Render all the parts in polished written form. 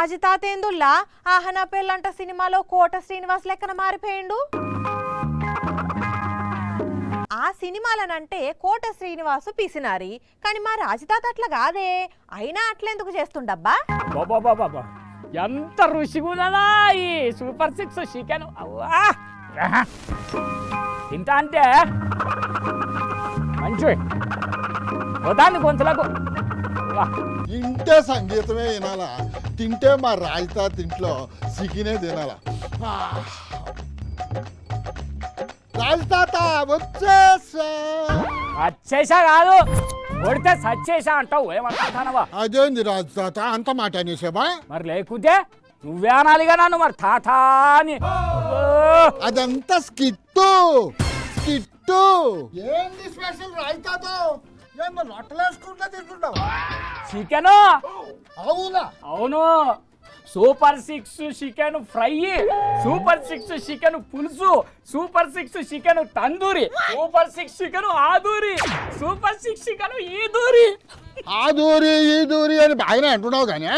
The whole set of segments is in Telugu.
రాజతాతేందుల్లా ఆహనా పెళ్ళంట సినిమాలో కోట శ్రీనివాస్ లెక్కన మారిపోయిండు. ఆ సినిమాలనంటే కోట శ్రీనివాసు పిసినారి, కానీ మా రాజతాత అట్లా కాదే. అయినా అట్లెందుకు చేస్తుండబ్బా? బాబా ఎంత రుచిగున్నదా ఈ సూపర్ సిక్స్ చికెన్. అవ్వా తింటా అంటే మంచి పోతాంది గొంతులకు. ఇంటే సంగీతమే వినాలా, తింటే మా రాజతాత ఇంట్లో సికినే తినాలా. రాజతాత వచ్చేసా కాదు, కొడితే సచ్చేసా అంటావు. ఏమంటానవా? అదేంది రాజతాత అంత మాట అనేసావా? మరి లేకుంటే నువ్వే అనాలిగా నన్ను మరి తాతా అని. అదంతా స్కిట్టు స్కిట్టు. ఏంది స్పెషల్ రాజతాత? ఏమో లొట్టలేసుకుంటా తింటున్నావా చికెను? అవునా? అవును, super six chicken fry, super six chicken పులుసు, super six chicken tandoori, super six chicken ఆదూరి, సూపర్ సిక్స్ చికెన్ ఈదూరి. ఆదూరి ఈదూరి అని బాగానే అంటున్నావు కానీ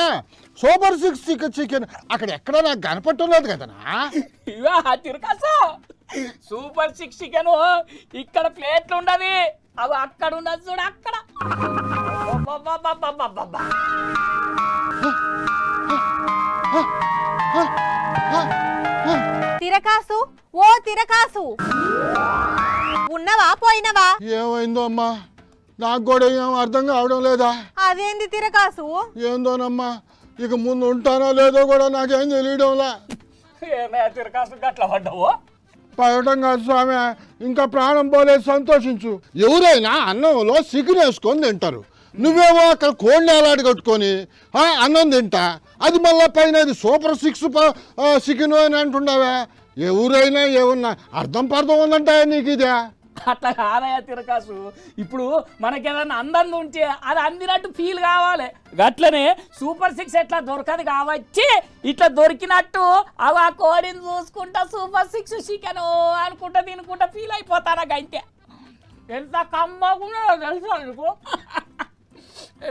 సూపర్ సిక్స్ చికెన్ అక్కడ ఎక్కడ నాకు కనపట్టలేదు కదనా. ఇవా తిరకాసా సూపర్ సిక్స్ చికెన్ ఇక్కడ ప్లేట్లు ఉండదు, అవి అక్కడ ఉండదు చూడు అక్కడ. తిరకాసు, ఓ తిరకాసు, ఉన్నవా పోయినవా? ఏమైందో అమ్మా, నాకు కూడా ఏం అర్థం కావడం లేదా. అదేంది తిరకాసు? ఏందోనమ్మా, ఇక ముందు ఉంటానో లేదో కూడా నాకేం తెలియడంలా. ఏమయ్యా తిరకాసు గట్ల పడ్డావు? పడటం కాదు స్వామి, ఇంకా ప్రాణం పోలేదు, సంతోషించు. ఎవరైనా అన్నంలో చికెన్ వేసుకొని తింటారు, నువ్వేమో అక్కడ కోడిని అలాడి కట్టుకొని అన్నం తింటా, అది మళ్ళీ పైన సూపర్ సిక్స్ చికెన్ అని అంటున్నావే. ఎవరైనా ఏమన్నా అర్థం పర్థం ఉందంటా నీకు ఇదే? అట్లా కాదయ్యా తిరకాసు, ఇప్పుడు మనకేదన్నా అందంగా ఉంటే అది అందినట్టు ఫీల్ కావాలి. గట్లనే సూపర్ సిక్స్ ఎట్లా దొరకదు కావచ్చు, ఇట్లా దొరికినట్టు అవి ఆ కోడిని చూసుకుంటా సూపర్ సిక్స్ చికెన్ అనుకుంటా తినుకుంటా ఫీల్ అయిపోతారా గంటే. ఎంత కమ్మగున్నా తెలుసా నీకు,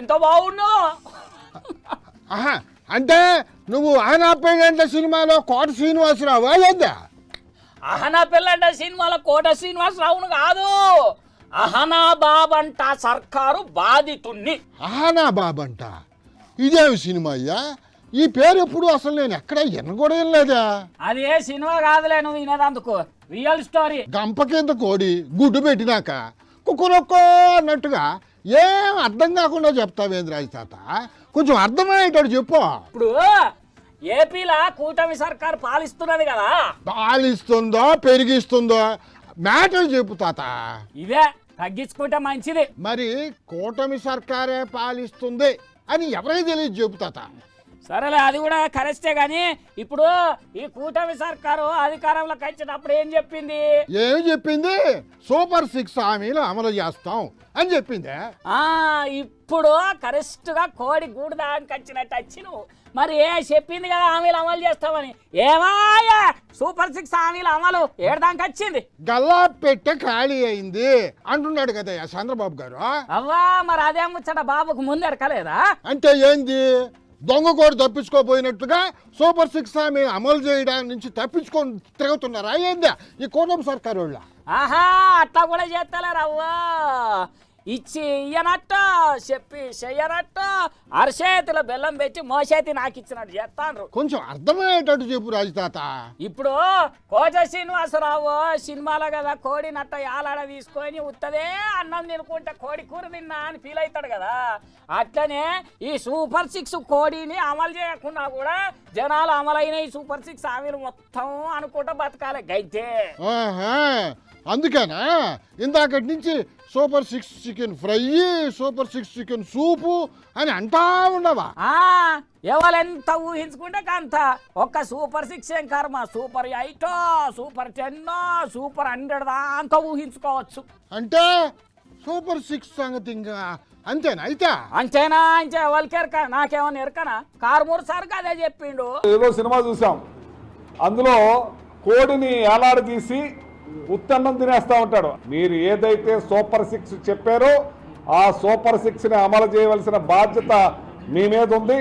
ఎంత బాగున్నా. అంటే నువ్వు ఆయన పెళ్ళంటే సినిమాలో కోట శ్రీనివాసరావు లేదా? అహనా పెళ్ళంట సినిమాలో కోట శ్రీనివాసరావును కాదు, అహనా బాబంట సర్కారు బాధితుణ్ణి. అహనా బాబంట ఇదేమి సినిమా అయ్యా? ఈ పేరు ఎప్పుడు అసలు నేను ఎక్కడ కూడా లేదా. అది ఏ సినిమా కాదులే, నువ్వు వినేదందుకు రియల్ స్టోరీ. గంప కింద కోడి గుడ్డు పెట్టినాక కుక్కరొక్కో అన్నట్టుగా ఏం అర్థం కాకుండా చెప్తావేంద్ర తాత, కొంచెం అర్థమయ్యేటట్టు చెప్పు. ఇప్పుడు ఏపీలో కూటమి సర్కారు పాలిస్తున్నది కదా. పాలిస్తుందో పెరిగిస్తుందో మ్యాటర్ చెప్పు తాత. ఇదే తగ్గించుకుంటే మంచిది. మరి కూటమి సర్కారే పాలిస్తుంది అని ఎవరికి తెలియదు చెప్పు తాత. సరేలే, అది కూడా కరెక్టే, కానీ ఇప్పుడు ఈ కూటమి సర్కారు అధికారంలోకి వచ్చినప్పుడు ఏం చెప్పింది? ఏమి చెప్పింది? సూపర్ సిక్స్ హామీలు అమలు చేస్తాం అని చెప్పిందే. ఇప్పుడు కరెక్ట్గా కోడి గూడు దానికి వచ్చినట్టు వచ్చి నువ్వు మరి చెప్పింది కదా హామీలు అమలు చేస్తామని. ఏమాయా సూపర్ సిక్స్ హామీలు అమలు ఏడాదికి వచ్చింది? గల్లా పెట్టె ఖాళీ అయింది అంటున్నాడు కదా చంద్రబాబు గారు. అవ్వా మరి అదే ముచ్చట బాబుకు ముందు ఎరకలేదా? అంటే ఏంది, దొంగ కోడి తప్పించుకోపోయినట్టుగా సూపర్ సిక్స్ హామీ అమలు చేయడానికి నుంచి తప్పించుకొని తిరుగుతున్నారా ఏందా ఈ కూటమి సర్కారు వాళ్ళ? ఆహా, అట్లా కూడా చేస్తలేరు. అవ్వా ఇచ్చి ఇయ్యనట్టు చెప్పి చెయ్యనట్టు అరచేతిలో బెల్లం పెట్టి మోసేతి నాకు ఇచ్చినట్టు చేస్తాను. కొంచెం అర్థమయ్యేటట్టు చెప్పు రాజతాత. ఇప్పుడు కోట శ్రీనివాసరావు సినిమాలో కదా కోడి నట్ట యాలాడ తీసుకొని ఉత్తదే అన్నం తినుకుంటే కోడి కూర తిన్నా అని ఫీల్ అవుతాడు కదా. అట్లనే ఈ సూపర్ సిక్స్ కోడిని అమలు చేయకుండా కూడా జనాలు అమలైన ఈ సూపర్ సిక్స్ హామీలు మొత్తం అనుకుంటా బతకాలి గైతే. అందుకేనా ఇందాకటి నుంచి super six chicken fry, super six chicken soup అని అంటా ఉండవా? ఎవరెంత ఊహించుకుంటే అంత. ఒక్క సూపర్ సిక్స్ ఏం కర్మ, సూపర్ 8, సూపర్ 10, సూపర్ 100 దాకా ఊహించుకోవచ్చు. అంటే సూపర్ సిక్స్ సంగతి ఇంకా అంతేనా? అయితే అంతేనా? అంతే. ఎవరికి ఎరక? నాకేమన్నా ఎరకనా? కారుమూరు సార్కి అదే చెప్పిండు. ఏదో సినిమా చూసాం, అందులో కోడిని ఏలాడదీసి ఉత్తన్నం తినేస్తా ఉంటాడు. మీరు ఏదైతే సూపర్ సిక్స్ చెప్పారో ఆ సూపర్ సిక్స్ ని అమలు చేయవలసిన బాధ్యత మీ మీద ఉంది.